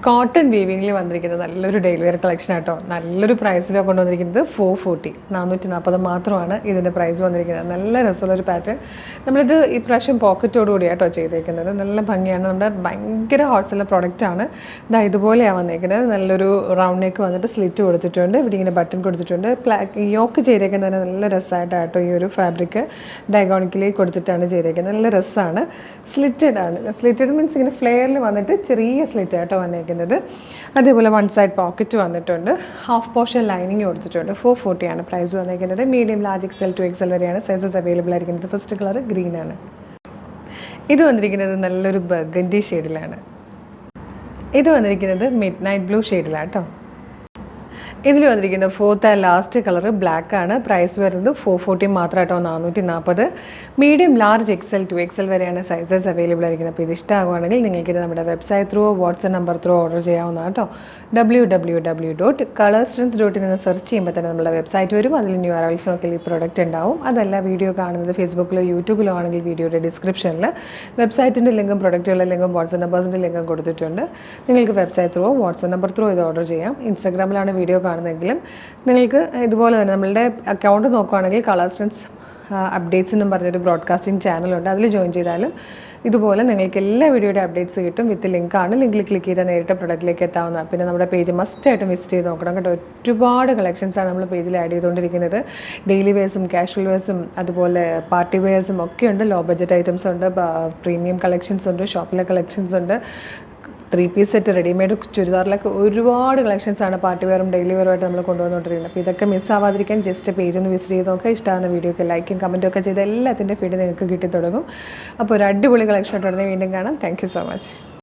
Cotton വീവിങ്ങിൽ വന്നിരിക്കുന്നത് നല്ലൊരു daily wear collection ആട്ടോ. നല്ലൊരു പ്രൈസിലാണ് കൊണ്ടുവന്നിരിക്കുന്നത്. 440 440 മാത്രമാണ് ഇതിൻ്റെ പ്രൈസ് വന്നിരിക്കുന്നത്. നല്ല രസമുള്ളൊരു പാറ്റേൺ. നമ്മളിത് ഈ പ്രാവശ്യം പോക്കറ്റോട് കൂടിയാട്ടോ ചെയ്തേക്കുന്നത്. നല്ല ഭംഗിയാണ്. നമ്മുടെ ഭയങ്കര ഹോൾസെയിൽ പ്രൊഡക്റ്റാണ്. ഇതാ ഇതുപോലെയാണ് വന്നിരിക്കുന്നത്. നല്ലൊരു റൗണ്ട് നെക്ക് വന്നിട്ട് സ്ലിറ്റ് കൊടുത്തിട്ടുണ്ട്. ഇവിടെ ഇങ്ങനെ ബട്ടൺ കൊടുത്തിട്ടുണ്ട്. യോക്ക് ചെയ്തേക്കുന്നത് നല്ല രസമായിട്ടാട്ടോ. ഈ ഒരു ഫാബ്രിക് ഡയഗോണിക്കലി കൊടുത്തിട്ടാണ് ചെയ്തേക്കുന്നത്. നല്ല രസമാണ്. സ്ലിറ്റഡ് ആണ്. സ്ലിറ്റഡ് മീൻസ് ഇങ്ങനെ ഫ്ലെയറിൽ വന്നിട്ട് ചെറിയ സ്ലിറ്റ് ആട്ടോ വന്നേക്കുന്നത്. അതേപോലെ വൺ സൈഡ് പോക്കറ്റ് വന്നിട്ടുണ്ട്. ഹാഫ് പോർഷൻ ലൈനിങ് കൊടുത്തിട്ടുണ്ട്. 440 ആണ് പ്രൈസ് വന്നിരിക്കുന്നത്. Medium large XL to XL വരെയാണ് സൈസസ് അവൈലബിൾ ആയിരിക്കുന്നത്. ഫസ്റ്റ് കളർ ഗ്രീൻ ആണ്. ഇത് വന്നിരിക്കുന്നത് നല്ലൊരു ബർഗൻഡി ഷെയ്ഡിലാണ്. ഇത് വന്നിരിക്കുന്നത് മിഡ് നൈറ്റ് ബ്ലൂ ഷെയ്ഡിലാണ് കേട്ടോ. ഇതിൽ വന്നിരിക്കുന്ന fourth and last colour black ആണ്. പ്രൈസ് വരുന്നത് 440 മാത്രം കേട്ടോ. 440. Medium large XL to XL വരെയാണ് സൈസസ് അവൈലബിൾ ആയിരിക്കുന്നത്. അപ്പോൾ ഇത് ഇഷ്ടമാകുകയാണെങ്കിൽ നിങ്ങൾക്കിത് നമ്മുടെ website through WhatsApp number through order ചെയ്യാവുന്നതാണ് കേട്ടോ. www.colorstrends.in എന്ന് സെർച്ച് ചെയ്യുമ്പോൾ തന്നെ നമ്മുടെ വെബ്സൈറ്റ് വരും. അതിൽ ന്യൂ അറൈവൽസ് നോക്കിയാൽ ഈ പ്രോഡക്റ്റ് ഉണ്ടാവും. അതല്ല വീഡിയോ കാണുന്നത് ഫേസ്ബുക്കിലോ യൂട്യൂബിലോ ആണെങ്കിൽ വീഡിയോയുടെ ഡിസ്ക്രിപ്ഷനിൽ വെബ്സൈറ്റിൻ്റെ ലിങ്കും പ്രൊഡക്റ്റുകളുടെ ലിങ്കും വാട്സ്ആപ്പ് നമ്പേഴ്സിൻ്റെ ലിങ്കും കൊടുത്തിട്ടുണ്ട്. നിങ്ങൾക്ക് website through WhatsApp number through ഇത് ഓർഡർ ചെയ്യാം. ഇൻസ്റ്റാഗ്രാമിലാണ് വീഡിയോ കാണുന്നെങ്കിലും നിങ്ങൾക്ക് ഇതുപോലെ തന്നെ നമ്മളുടെ അക്കൗണ്ട് നോക്കുകയാണെങ്കിൽ കളർ സ്ട്രെൻഡ്സ് അപ്ഡേറ്റ്സ് എന്നും പറഞ്ഞൊരു ബ്രോഡ്കാസ്റ്റിംഗ് ചാനലുണ്ട്. അതിൽ ജോയിൻ ചെയ്താലും ഇതുപോലെ നിങ്ങൾക്ക് എല്ലാ വീഡിയോയുടെ അപ്ഡേറ്റ്സ് കിട്ടും. വിത്ത് ലിങ്കാണ്. ലിങ്കിൽ ക്ലിക്ക് ചെയ്താൽ നേരിട്ട് പ്രൊഡക്റ്റിലേക്ക് എത്താവുന്നതാണ്. പിന്നെ നമ്മുടെ പേജ് മസ്റ്റായിട്ടും വിസിറ്റ് ചെയ്ത് നോക്കണം കേട്ടോ. ഒരുപാട് കളക്ഷൻസാണ് നമ്മൾ പേജിൽ ആഡ് ചെയ്തുകൊണ്ടിരിക്കുന്നത്. ഡെയിലി വെയർസും കാഷ്വൽ വെയർസും അതുപോലെ പാർട്ടി വെയർസും ഒക്കെ ഉണ്ട്. ലോ ബഡ്ജറ്റ് ഐറ്റംസ് ഉണ്ട്. പ്രീമിയം കളക്ഷൻസ് ഉണ്ട്. ഷോപ്പിലെ കളക്ഷൻസ് ഉണ്ട്. 3 പീസ് സെറ്റ് റെഡിമെയ്ഡ് ചുരിദാറിലൊക്കെ ഒരുപാട് കളക്ഷൻസാണ് പാർട്ടി വെയറും ഡെയിലി വെയറുമായിട്ട് നമ്മൾ കൊണ്ടുവന്നുകൊണ്ടിരിക്കുന്നത്. അപ്പോൾ ഇതൊക്കെ മിസ്സാവാതിരിക്കാൻ ജസ്റ്റ് പേജ് ഒന്ന് വിസിറ്റ് ചെയ്ത് നോക്കുക. ഇഷ്ടമാകുന്ന വീഡിയോക്ക് ലൈക്കും കമൻറ്റും ഒക്കെ ചെയ്ത് എല്ലാത്തിൻ്റെ ഫീഡ് നിങ്ങൾക്ക് കിട്ടി തുടങ്ങും. അപ്പോൾ ഒരു അടിപൊളി കളക്ഷൻ ഉടനെ വീണ്ടും കാണാം. Thank you so much.